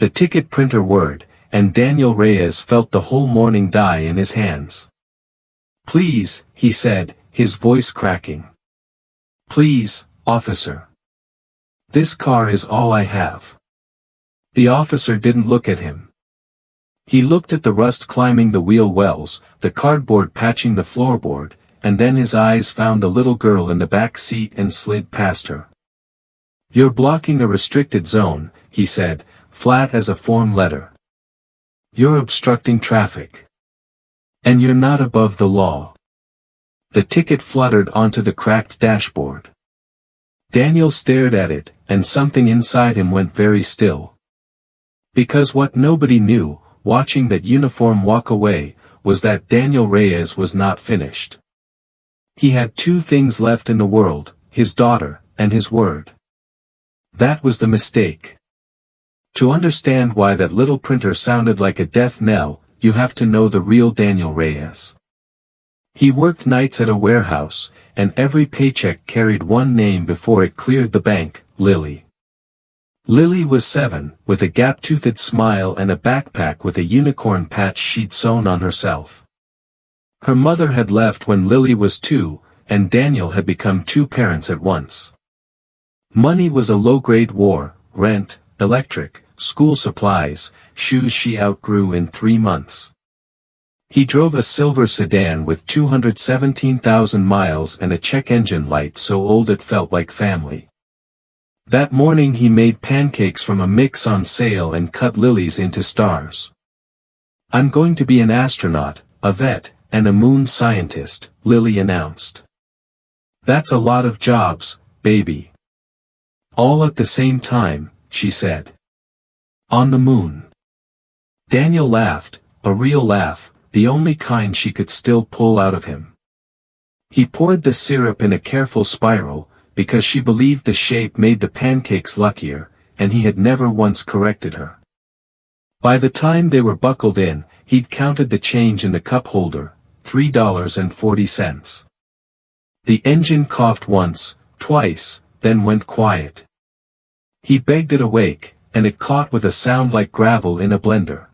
The ticket printer whirred, and Daniel Reyes felt the whole morning die in his hands. "Please," he said, his voice cracking. "Please, officer. This car is all I have." The officer didn't look at him. He looked at the rust climbing the wheel wells, the cardboard patching the floorboard, and then his eyes found the little girl in the back seat and slid past her. "You're blocking a restricted zone," he said, flat as a form letter. "You're obstructing traffic. And you're not above the law." The ticket fluttered onto the cracked dashboard. Daniel stared at it, and something inside him went very still. Because what nobody knew, watching that uniform walk away, was that Daniel Reyes was not finished. He had two things left in the world, his daughter, and his word. That was the mistake. To understand why that little printer sounded like a death knell, you have to know the real Daniel Reyes. He worked nights at a warehouse, and every paycheck carried one name before it cleared the bank, Lily. Lily was 7, with a gap-toothed smile and a backpack with a unicorn patch she'd sewn on herself. Her mother had left when Lily was 2, and Daniel had become 2 parents at once. Money was a low-grade war, rent, electric, school supplies, shoes she outgrew in 3 months. He drove a silver sedan with 217,000 miles and a check engine light so old it felt like family. That morning he made pancakes from a mix on sale and cut lilies into stars. "I'm going to be an astronaut, a vet, and a moon scientist," Lily announced. "That's a lot of jobs, baby." "All at the same time," she said. "On the moon." Daniel laughed, a real laugh, the only kind she could still pull out of him. He poured the syrup in a careful spiral, because she believed the shape made the pancakes luckier, and he had never once corrected her. By the time they were buckled in, he'd counted the change in the cup holder, $3.40. The engine coughed once, twice, then went quiet. He begged it awake, and it caught with a sound like gravel in a blender.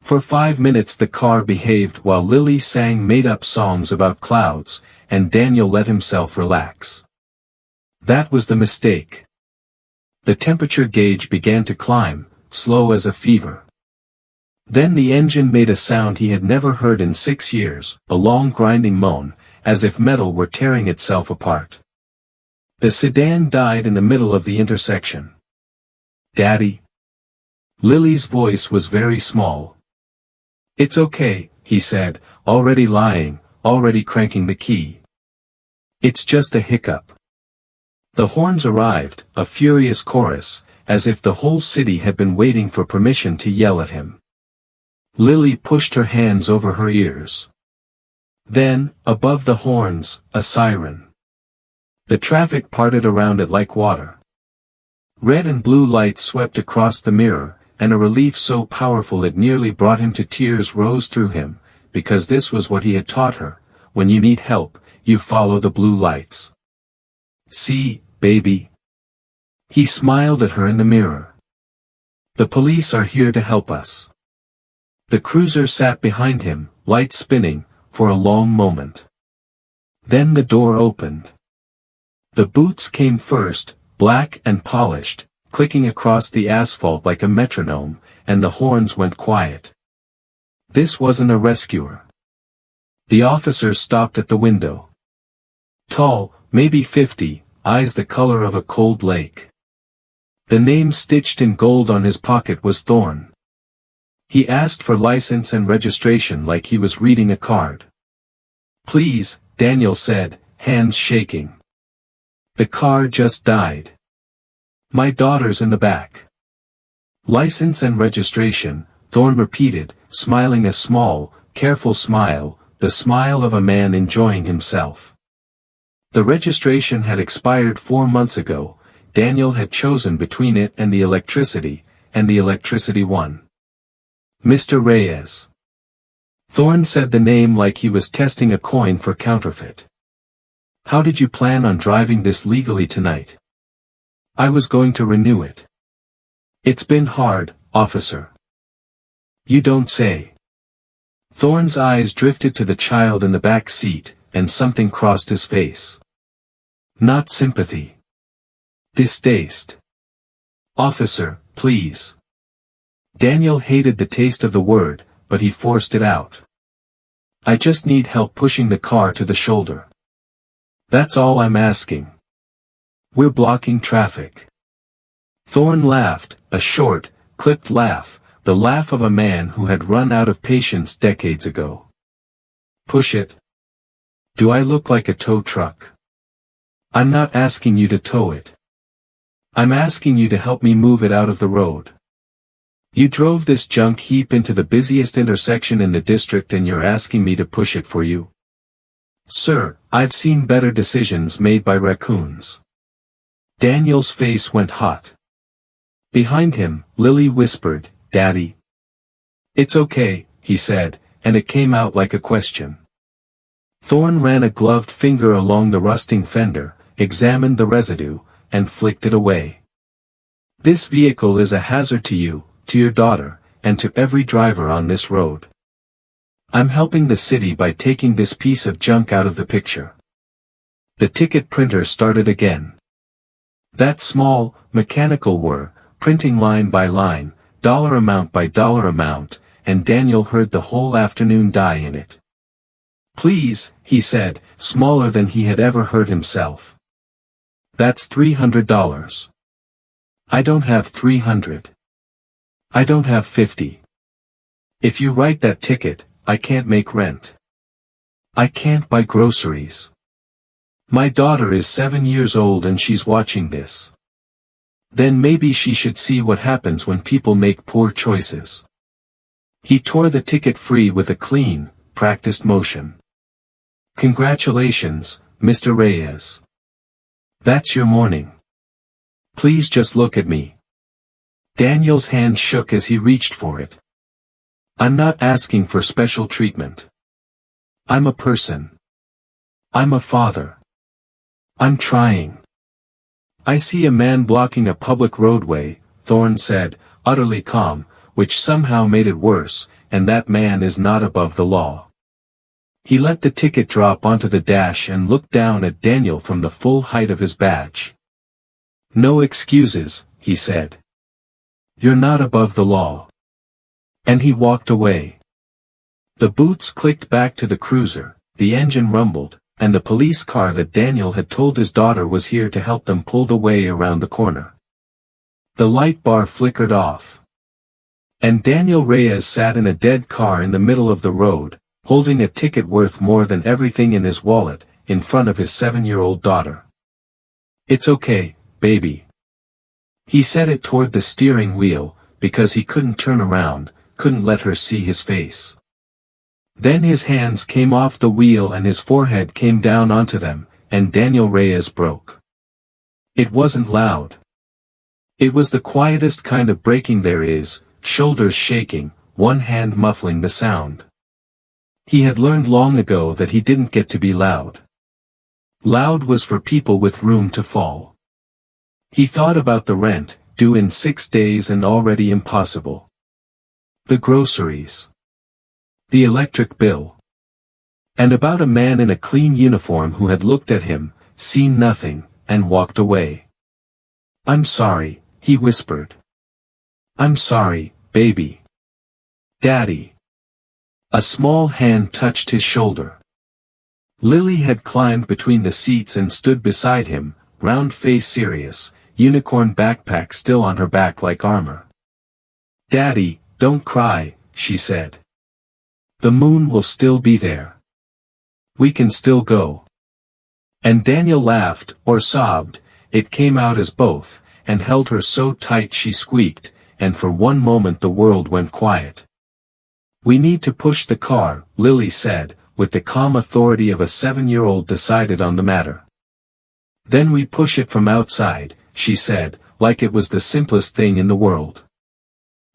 For 5 minutes the car behaved while Lily sang made-up songs about clouds, and Daniel let himself relax. That was the mistake. The temperature gauge began to climb, slow as a fever. Then the engine made a sound he had never heard in 6 years, a long grinding moan, as if metal were tearing itself apart. The sedan died in the middle of the intersection. "Daddy?" Lily's voice was very small. "It's okay," he said, already lying, already cranking the key. "It's just a hiccup." The horns arrived, a furious chorus, as if the whole city had been waiting for permission to yell at him. Lily pushed her hands over her ears. Then, above the horns, a siren. The traffic parted around it like water. Red and blue lights swept across the mirror, and a relief so powerful it nearly brought him to tears rose through him, because this was what he had taught her: when you need help, you follow the blue lights. "See, baby." He smiled at her in the mirror. "The police are here to help us." The cruiser sat behind him, lights spinning, for a long moment. Then the door opened. The boots came first, black and polished, clicking across the asphalt like a metronome, and the horns went quiet. This wasn't a rescuer. The officer stopped at the window. Tall, maybe 50, eyes the color of a cold lake. The name stitched in gold on his pocket was Thorne. He asked for license and registration like he was reading a card. "Please," Daniel said, hands shaking. "The car just died. My daughter's in the back." "License and registration," Thorne repeated, smiling a small, careful smile, the smile of a man enjoying himself. The registration had expired 4 months ago. Daniel had chosen between it and the electricity won. "Mr. Reyes." Thorne said the name like he was testing a coin for counterfeit. "How did you plan on driving this legally tonight?" "I was going to renew it. It's been hard, officer. You don't say. Thorne's eyes drifted to the child in the back seat, and something crossed his face. Not sympathy. Distaste. Officer, please. Daniel hated the taste of the word, but he forced it out. I just need help pushing the car to the shoulder. That's all I'm asking. We're blocking traffic. Thorne laughed, a short, clipped laugh, the laugh of a man who had run out of patience decades ago. Push it. Do I look like a tow truck? I'm not asking you to tow it. I'm asking you to help me move it out of the road. You drove this junk heap into the busiest intersection in the district and you're asking me to push it for you? Sir, I've seen better decisions made by raccoons. Daniel's face went hot. Behind him, Lily whispered, Daddy. It's okay, he said, and it came out like a question. Thorne ran a gloved finger along the rusting fender, examined the residue, and flicked it away. This vehicle is a hazard to you, to your daughter, and to every driver on this road. I'm helping the city by taking this piece of junk out of the picture. The ticket printer started again. That small, mechanical whir, printing line by line, dollar amount by dollar amount, and Daniel heard the whole afternoon die in it. Please, he said, smaller than he had ever heard himself. That's $300. I don't have 300. I don't have 50. If you write that ticket, I can't make rent. I can't buy groceries. My daughter is 7 years old and she's watching this. Then maybe she should see what happens when people make poor choices. He tore the ticket free with a clean, practiced motion. Congratulations, Mr. Reyes. That's your morning. Please just look at me. Daniel's hand shook as he reached for it. I'm not asking for special treatment. I'm a person. I'm a father. I'm trying. I see a man blocking a public roadway, Thorne said, utterly calm, which somehow made it worse, and that man is not above the law. He let the ticket drop onto the dash and looked down at Daniel from the full height of his badge. No excuses, he said. You're not above the law. And he walked away. The boots clicked back to the cruiser, the engine rumbled, and the police car that Daniel had told his daughter was here to help them pulled away around the corner. The light bar flickered off. And Daniel Reyes sat in a dead car in the middle of the road, holding a ticket worth more than everything in his wallet, in front of his 7-year-old daughter. It's okay, baby. He said it toward the steering wheel, because he couldn't turn around, couldn't let her see his face. Then his hands came off the wheel and his forehead came down onto them, and Daniel Reyes broke. It wasn't loud. It was the quietest kind of breaking there is, shoulders shaking, one hand muffling the sound. He had learned long ago that he didn't get to be loud. Loud was for people with room to fall. He thought about the rent, due in 6 days and already impossible. The groceries. The electric bill. And about a man in a clean uniform who had looked at him, seen nothing, and walked away. I'm sorry, he whispered. I'm sorry, baby. Daddy. A small hand touched his shoulder. Lily had climbed between the seats and stood beside him, round face serious, unicorn backpack still on her back like armor. Daddy, don't cry, she said. The moon will still be there. We can still go. And Daniel laughed, or sobbed, it came out as both, and held her so tight she squeaked, and for one moment the world went quiet. We need to push the car, Lily said, with the calm authority of a 7-year-old decided on the matter. Then we push it from outside, she said, like it was the simplest thing in the world.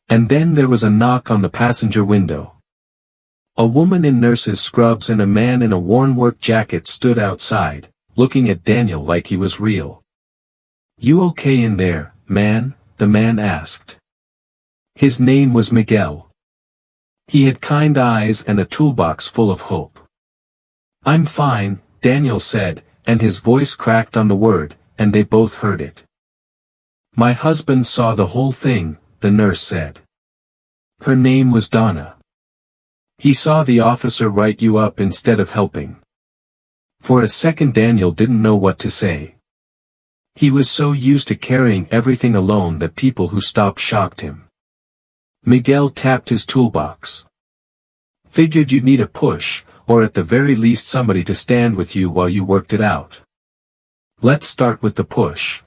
And then there was a knock on the passenger window. A woman in nurse's scrubs and a man in a worn work jacket stood outside, looking at Daniel like he was real. You okay in there, man? The man asked. His name was Miguel. He had kind eyes and a toolbox full of hope. "I'm fine," Daniel said, and his voice cracked on the word, and they both heard it. "My husband saw the whole thing," the nurse said. Her name was Donna. "He saw the officer write you up instead of helping." For a second Daniel didn't know what to say. He was so used to carrying everything alone that people who stopped shocked him. Miguel tapped his toolbox. "Figured you'd need a push, or at the very least somebody to stand with you while you worked it out. Let's start with the push."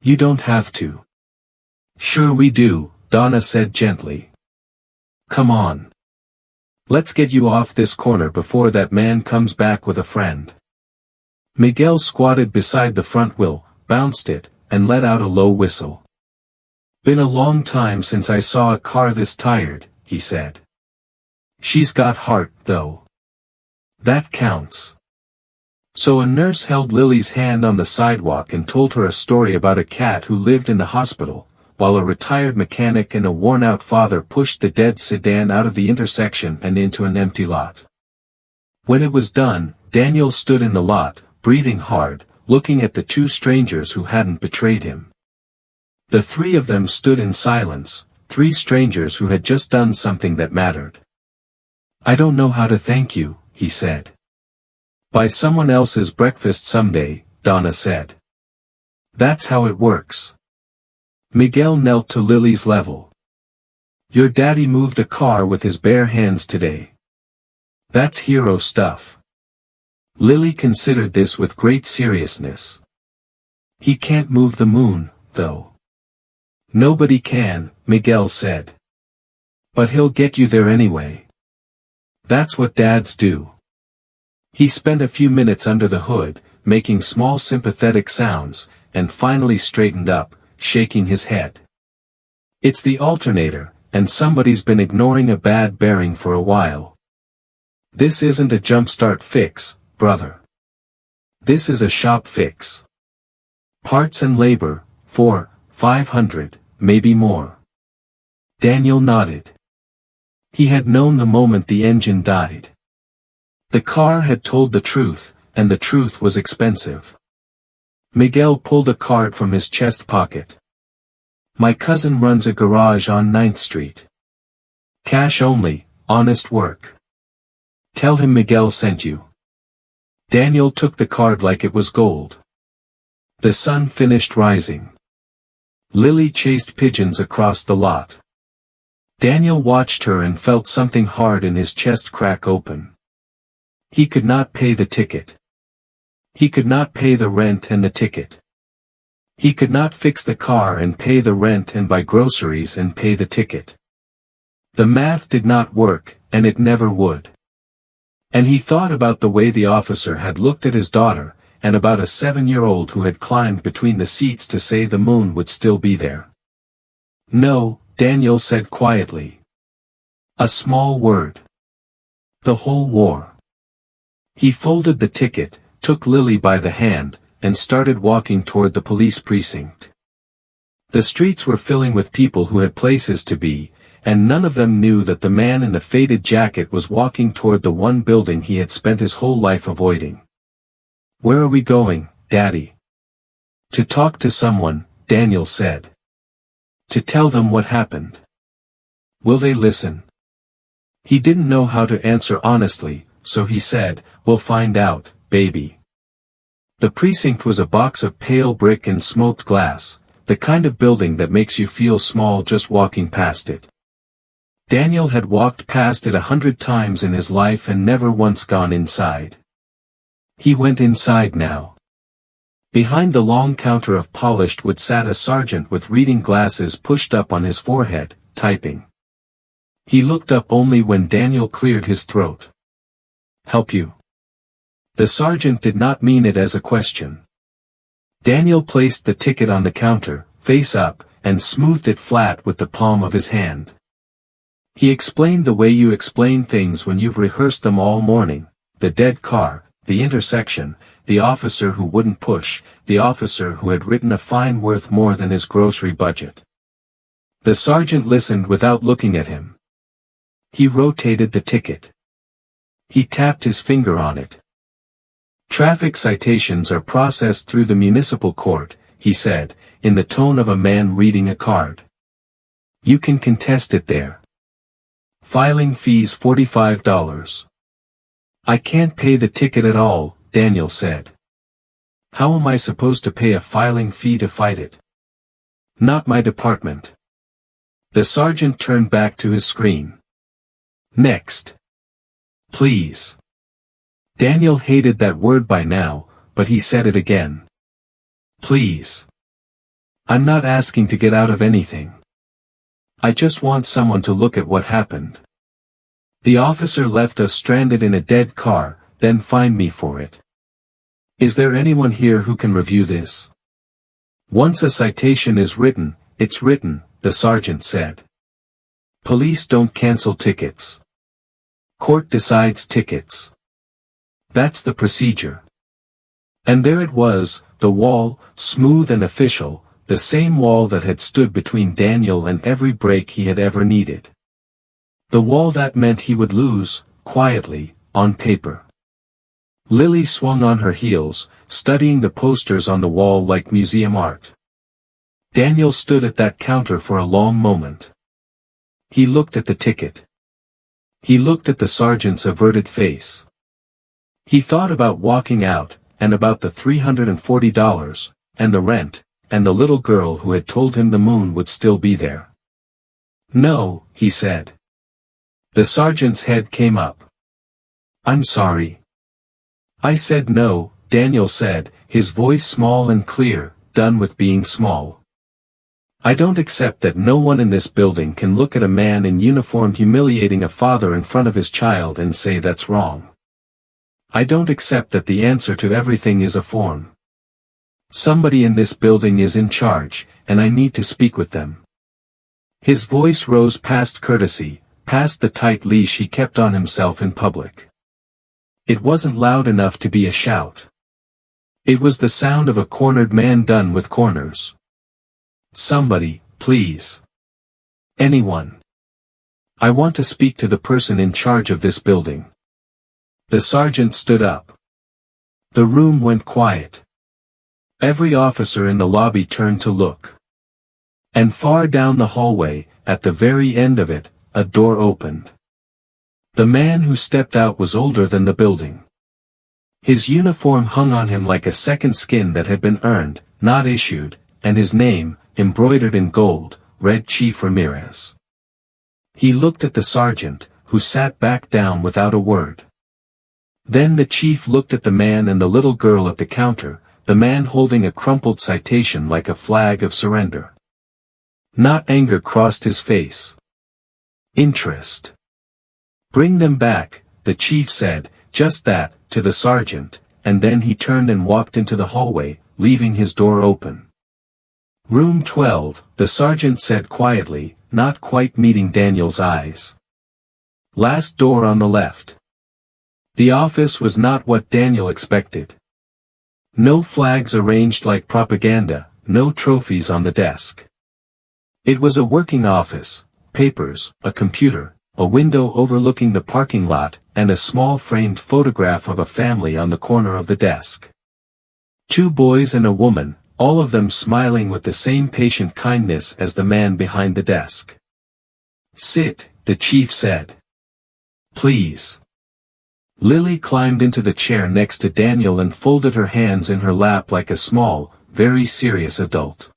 "You don't have to." "Sure we do," Donna said gently. "Come on. Let's get you off this corner before that man comes back with a friend." Miguel squatted beside the front wheel, bounced it, and let out a low whistle. "Been a long time since I saw a car this tired," he said. "She's got heart, though. That counts." So a nurse held Lily's hand on the sidewalk and told her a story about a cat who lived in the hospital, while a retired mechanic and a worn-out father pushed the dead sedan out of the intersection and into an empty lot. When it was done, Daniel stood in the lot, breathing hard, looking at the two strangers who hadn't betrayed him. The three of them stood in silence, three strangers who had just done something that mattered. "I don't know how to thank you," he said. "Buy someone else's breakfast someday," Donna said. "That's how it works." Miguel knelt to Lily's level. "Your daddy moved a car with his bare hands today. That's hero stuff." Lily considered this with great seriousness. "He can't move the moon, though." "Nobody can," Miguel said. "But he'll get you there anyway. That's what dads do." He spent a few minutes under the hood, making small sympathetic sounds, and finally straightened up, shaking his head. "It's the alternator, and somebody's been ignoring a bad bearing for a while. This isn't a jumpstart fix, brother. This is a shop fix. Parts and labor, 400-500, maybe more." Daniel nodded. He had known the moment the engine died. The car had told the truth, and the truth was expensive. Miguel pulled a card from his chest pocket. "My cousin runs a garage on 9th Street. Cash only, honest work. Tell him Miguel sent you." Daniel took the card like it was gold. The sun finished rising. Lily chased pigeons across the lot. Daniel watched her and felt something hard in his chest crack open. He could not pay the ticket. He could not pay the rent and the ticket. He could not fix the car and pay the rent and buy groceries and pay the ticket. The math did not work, and it never would. And he thought about the way the officer had looked at his daughter, and about a 7-year-old who had climbed between the seats to say the moon would still be there. "No," Daniel said quietly. "A small word. The whole war." He folded the ticket, took Lily by the hand, and started walking toward the police precinct. The streets were filling with people who had places to be, and none of them knew that the man in the faded jacket was walking toward the one building he had spent his whole life avoiding. "Where are we going, Daddy?" "To talk to someone," Daniel said. "To tell them what happened." "Will they listen?" He didn't know how to answer honestly, so he said, "We'll find out, baby." The precinct was a box of pale brick and smoked glass, the kind of building that makes you feel small just walking past it. Daniel had walked past it 100 times in his life and never once gone inside. He went inside now. Behind the long counter of polished wood sat a sergeant with reading glasses pushed up on his forehead, typing. He looked up only when Daniel cleared his throat. "Help you?" The sergeant did not mean it as a question. Daniel placed the ticket on the counter, face up, and smoothed it flat with the palm of his hand. He explained the way you explain things when you've rehearsed them all morning: the dead car, the intersection, the officer who wouldn't push, the officer who had written a fine worth more than his grocery budget. The sergeant listened without looking at him. He rotated the ticket. He tapped his finger on it. Traffic citations are processed through the municipal court, he said, in the tone of a man reading a card. You can contest it there. Filing fees $45. I can't pay the ticket at all, Daniel said. How am I supposed to pay a filing fee to fight it? Not my department. The sergeant turned back to his screen. Next. Please. Daniel hated that word by now, but he said it again. Please. I'm not asking to get out of anything. I just want someone to look at what happened. The officer left us stranded in a dead car, then fined me for it. Is there anyone here who can review this? Once a citation is written, it's written, the sergeant said. Police don't cancel tickets. Court decides tickets. That's the procedure. And there it was, the wall, smooth and official, the same wall that had stood between Daniel and every break he had ever needed. The wall that meant he would lose, quietly, on paper. Lily swung on her heels, studying the posters on the wall like museum art. Daniel stood at that counter for a long moment. He looked at the ticket. He looked at the sergeant's averted face. He thought about walking out, and about the $340, and the rent, and the little girl who had told him the moon would still be there. No, he said. The sergeant's head came up. I'm sorry. I said no, Daniel said, his voice small and clear, done with being small. I don't accept that no one in this building can look at a man in uniform humiliating a father in front of his child and say that's wrong. I don't accept that the answer to everything is a form. Somebody in this building is in charge, and I need to speak with them. His voice rose past courtesy, past the tight leash he kept on himself in public. It wasn't loud enough to be a shout. It was the sound of a cornered man done with corners. Somebody, please. Anyone. I want to speak to the person in charge of this building. The sergeant stood up. The room went quiet. Every officer in the lobby turned to look. And far down the hallway, at the very end of it, a door opened. The man who stepped out was older than the building. His uniform hung on him like a second skin that had been earned, not issued, and his name, embroidered in gold, read Chief Ramirez. He looked at the sergeant, who sat back down without a word. Then the chief looked at the man and the little girl at the counter, the man holding a crumpled citation like a flag of surrender. Not anger crossed his face. Interest. Bring them back, the chief said, just that, to the sergeant, and then he turned and walked into the hallway, leaving his door open. Room 12, the sergeant said quietly, not quite meeting Daniel's eyes. Last door on the left. The office was not what Daniel expected. No flags arranged like propaganda, no trophies on the desk. It was a working office, papers, a computer, a window overlooking the parking lot, and a small framed photograph of a family on the corner of the desk. 2 boys and a woman, all of them smiling with the same patient kindness as the man behind the desk. Sit, the chief said. Please. Lily climbed into the chair next to Daniel and folded her hands in her lap like a small, very serious adult.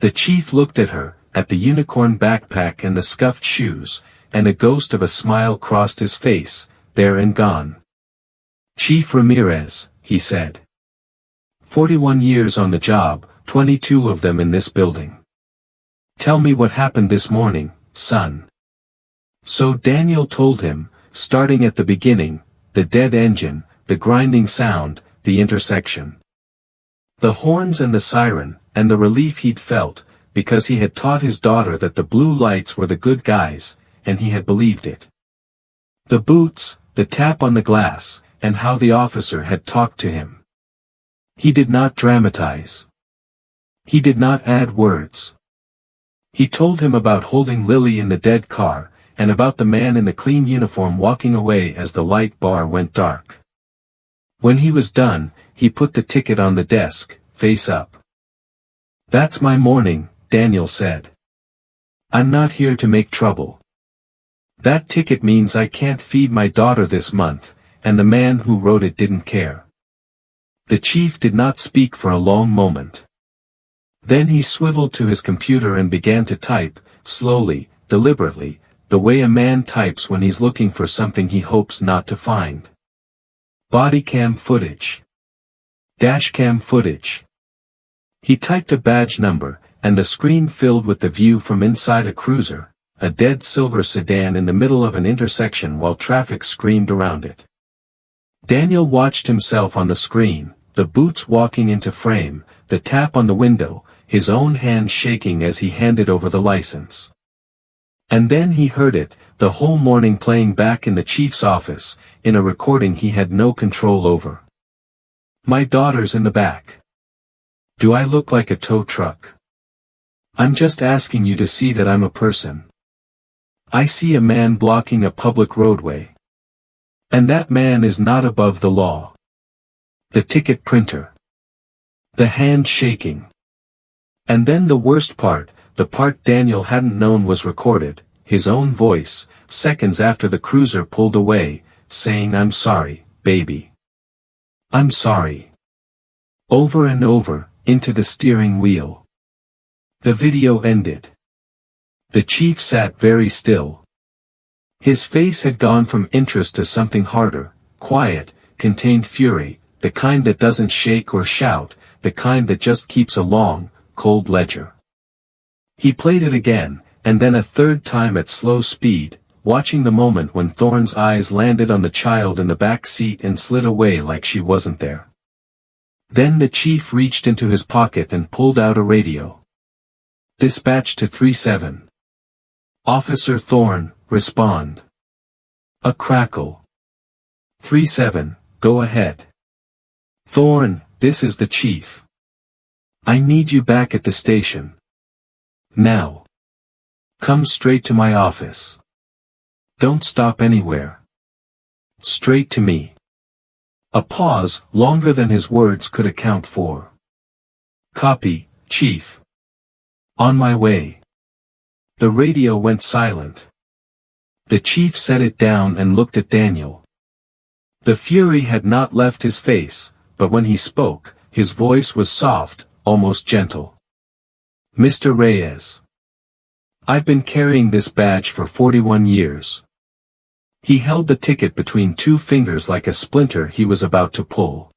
The chief looked at her, at the unicorn backpack and the scuffed shoes, and a ghost of a smile crossed his face, there and gone. Chief Ramirez, he said. 41 years on the job, 22 of them in this building. Tell me what happened this morning, son. So Daniel told him, starting at the beginning, the dead engine, the grinding sound, the intersection. The horns and the siren, and the relief he'd felt, because he had taught his daughter that the blue lights were the good guys, and he had believed it. The boots, the tap on the glass, and how the officer had talked to him. He did not dramatize. He did not add words. He told him about holding Lily in the dead car, and about the man in the clean uniform walking away as the light bar went dark. When he was done, he put the ticket on the desk, face up. "That's my morning," Daniel said. "I'm not here to make trouble. That ticket means I can't feed my daughter this month, and the man who wrote it didn't care." The chief did not speak for a long moment. Then he swiveled to his computer and began to type, slowly, deliberately, the way a man types when he's looking for something he hopes not to find. Bodycam footage. Dashcam footage. He typed a badge number, and the screen filled with the view from inside a cruiser, a dead silver sedan in the middle of an intersection while traffic screamed around it. Daniel watched himself on the screen, the boots walking into frame, the tap on the window, his own hand shaking as he handed over the license. And then he heard it, the whole morning playing back in the chief's office, in a recording he had no control over. "My daughter's in the back. Do I look like a tow truck? I'm just asking you to see that I'm a person. I see a man blocking a public roadway. And that man is not above the law." The ticket printer. The hand shaking. And then the worst part, the part Daniel hadn't known was recorded, his own voice, seconds after the cruiser pulled away, saying, "I'm sorry, baby. I'm sorry." Over and over, into the steering wheel. The video ended. The chief sat very still. His face had gone from interest to something harder, quiet, contained fury, the kind that doesn't shake or shout, the kind that just keeps a long, cold ledger. He played it again, and then a third time at slow speed, watching the moment when Thorne's eyes landed on the child in the back seat and slid away like she wasn't there. Then the chief reached into his pocket and pulled out a radio. "Dispatch to 37. Officer Thorne, respond." A crackle. 37, go ahead. "Thorne, this is the chief. I need you back at the station. Now. Come straight to my office. Don't stop anywhere. Straight to me." A pause, longer than his words could account for. "Copy, Chief. On my way." The radio went silent. The chief set it down and looked at Daniel. The fury had not left his face, but when he spoke, his voice was soft, almost gentle. "Mr. Reyes. I've been carrying this badge for 41 years. He held the ticket between two fingers like a splinter he was about to pull.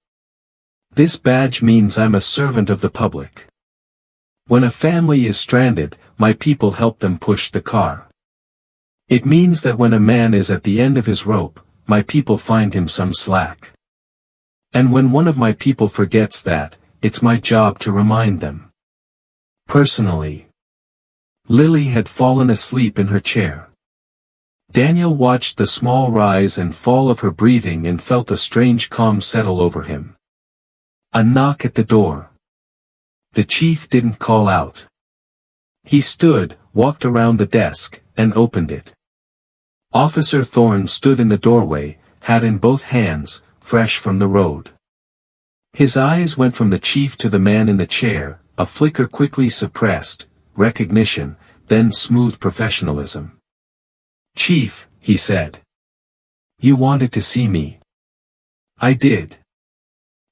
"This badge means I'm a servant of the public. When a family is stranded, my people help them push the car. It means that when a man is at the end of his rope, my people find him some slack. And when one of my people forgets that, it's my job to remind them." Personally. Lily had fallen asleep in her chair. Daniel watched the small rise and fall of her breathing and felt a strange calm settle over him. A knock at the door. The chief didn't call out. He stood, walked around the desk, and opened it. Officer Thorne stood in the doorway, hat in both hands, fresh from the road. His eyes went from the chief to the man in the chair, a flicker quickly suppressed, recognition, then smooth professionalism. "Chief," he said. "You wanted to see me." "I did."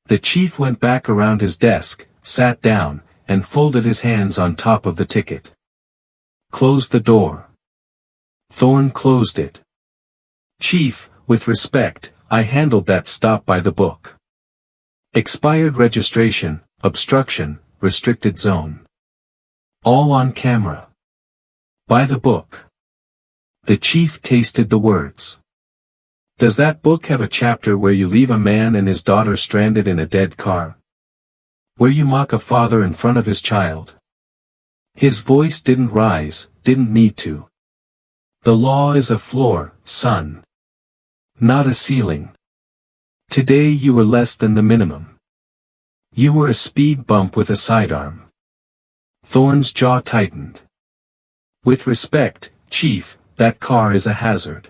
The chief went back around his desk, sat down, and folded his hands on top of the ticket. "Close the door." Thorne closed it. "Chief, with respect, I handled that stop by the book. Expired registration, obstruction, restricted zone. All on camera. By the book." The chief tasted the words. "Does that book have a chapter where you leave a man and his daughter stranded in a dead car? Where you mock a father in front of his child?" His voice didn't rise, didn't need to. "The law is a floor, son. Not a ceiling. Today you were less than the minimum. You were a speed bump with a sidearm." Thorne's jaw tightened. With respect, Chief, that car is a hazard.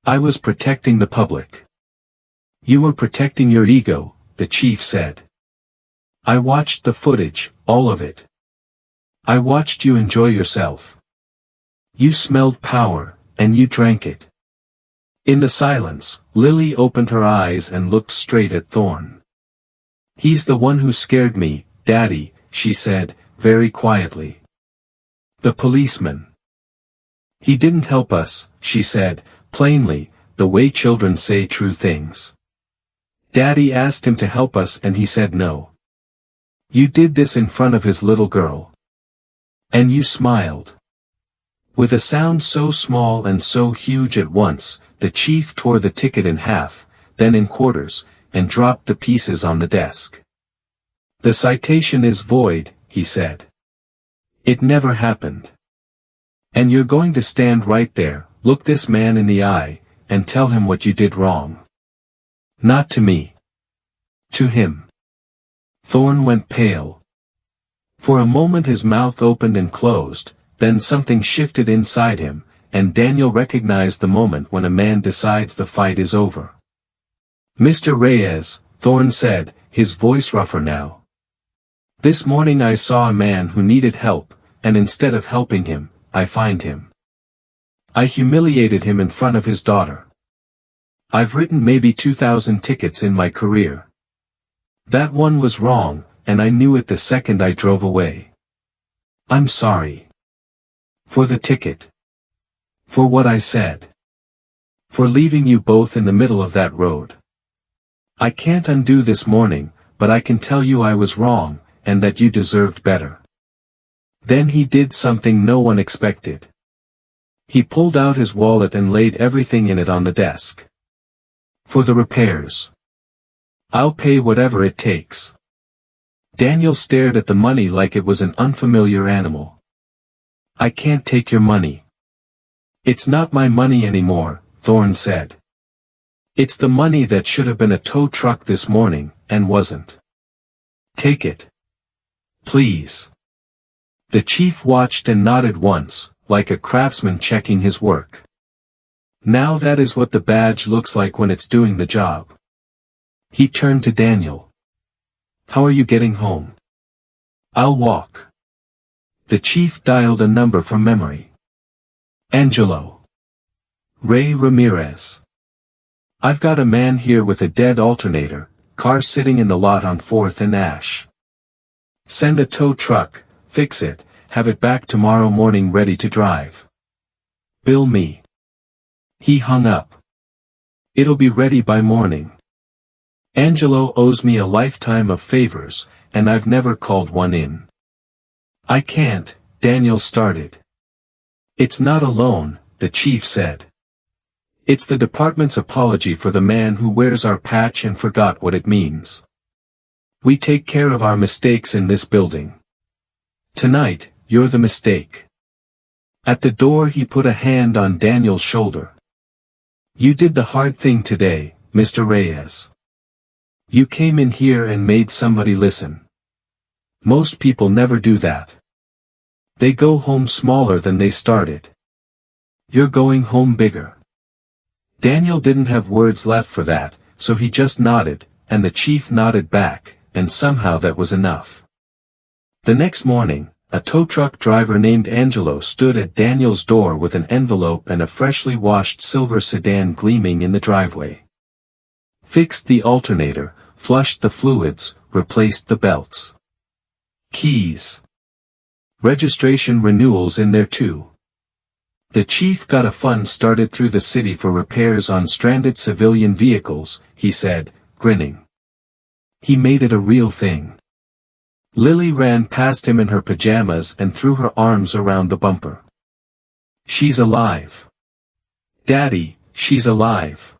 I was protecting the public. You were protecting your ego, the chief said. I watched the footage, all of it. I watched you enjoy yourself. You smelled power, and you drank it. In the silence, Lily opened her eyes and looked straight at Thorne. He's the one who scared me, Daddy, she said, very quietly. The policeman. He didn't help us, she said, plainly, the way children say true things. Daddy asked him to help us and he said no. You did this in front of his little girl. And you smiled. With a sound so small and so huge at once, the chief tore the ticket in half, then in quarters, and dropped the pieces on the desk. The citation is void, he said. It never happened. And you're going to stand right there, look this man in the eye, and tell him what you did wrong. Not to me. To him. Thorne went pale. For a moment his mouth opened and closed, then something shifted inside him, and Daniel recognized the moment when a man decides the fight is over. Mr. Reyes, Thorne said, his voice rougher now. This morning I saw a man who needed help, and instead of helping him, I fined him. I humiliated him in front of his daughter. I've written maybe 2,000 tickets in my career. That one was wrong, and I knew it the second I drove away. I'm sorry. For the ticket. For what I said. For leaving you both in the middle of that road. I can't undo this morning, but I can tell you I was wrong, and that you deserved better. Then he did something no one expected. He pulled out his wallet and laid everything in it on the desk. For the repairs. I'll pay whatever it takes. Daniel stared at the money like it was an unfamiliar animal. I can't take your money. It's not my money anymore, Thorne said. It's the money that should have been a tow truck this morning, and wasn't. Take it. Please. The chief watched and nodded once, like a craftsman checking his work. Now that is what the badge looks like when it's doing the job. He turned to Daniel. How are you getting home? I'll walk. The chief dialed a number from memory. Angelo. Rey Ramirez. I've got a man here with a dead alternator, car sitting in the lot on 4th and Ash. Send a tow truck, fix it, have it back tomorrow morning ready to drive. Bill me. He hung up. It'll be ready by morning. Angelo owes me a lifetime of favors, and I've never called one in. I can't, Daniel started. It's not a loan, the chief said. It's the department's apology for the man who wears our patch and forgot what it means. We take care of our mistakes in this building. Tonight, you're the mistake. At the door he put a hand on Daniel's shoulder. You did the hard thing today, Mr. Reyes. You came in here and made somebody listen. Most people never do that. They go home smaller than they started. You're going home bigger. Daniel didn't have words left for that, so he just nodded, and the chief nodded back, and somehow that was enough. The next morning, a tow truck driver named Angelo stood at Daniel's door with an envelope and a freshly washed silver sedan gleaming in the driveway. Fixed the alternator, flushed the fluids, replaced the belts. Keys. Registration renewals in there too. The chief got a fund started through the city for repairs on stranded civilian vehicles, he said, grinning. He made it a real thing. Lily ran past him in her pajamas and threw her arms around the bumper. She's alive. Daddy, she's alive.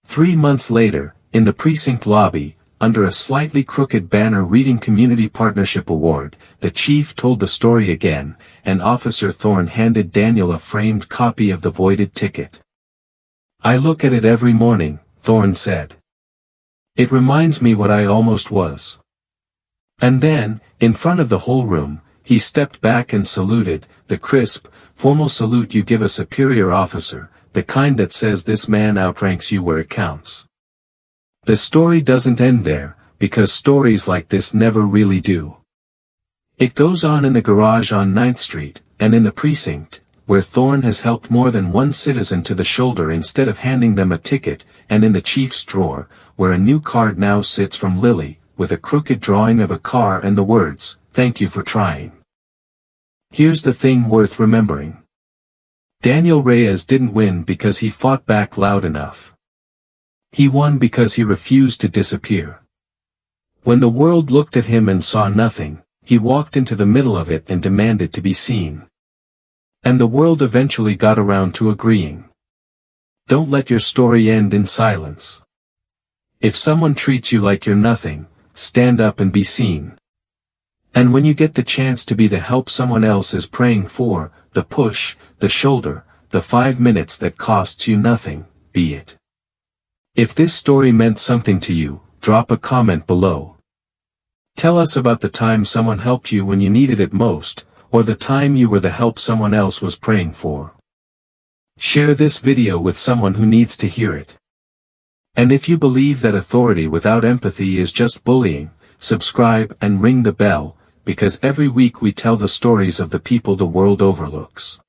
3 months later, in the precinct lobby, under a slightly crooked banner reading Community Partnership Award, the chief told the story again, and Officer Thorne handed Daniel a framed copy of the voided ticket. I look at it every morning, Thorne said. It reminds me what I almost was. And then, in front of the whole room, he stepped back and saluted, the crisp, formal salute you give a superior officer, the kind that says this man outranks you where it counts. The story doesn't end there, because stories like this never really do. It goes on in the garage on 9th Street, and in the precinct, where Thorne has helped more than one citizen to the shoulder instead of handing them a ticket, and in the chief's drawer, where a new card now sits from Lily, with a crooked drawing of a car and the words, "Thank you for trying." Here's the thing worth remembering. Daniel Reyes didn't win because he fought back loud enough. He won because he refused to disappear. When the world looked at him and saw nothing, he walked into the middle of it and demanded to be seen. And the world eventually got around to agreeing. Don't let your story end in silence. If someone treats you like you're nothing, stand up and be seen. And when you get the chance to be the help someone else is praying for, the push, the shoulder, the 5 minutes that costs you nothing, be it. If this story meant something to you, drop a comment below. Tell us about the time someone helped you when you needed it most, or the time you were the help someone else was praying for. Share this video with someone who needs to hear it. And if you believe that authority without empathy is just bullying, subscribe and ring the bell, because every week we tell the stories of the people the world overlooks.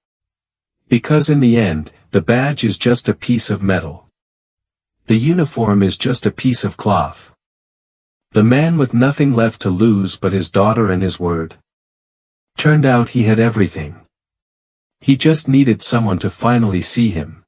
Because in the end, the badge is just a piece of metal. The uniform is just a piece of cloth. The man with nothing left to lose but his daughter and his word. Turned out he had everything. He just needed someone to finally see him.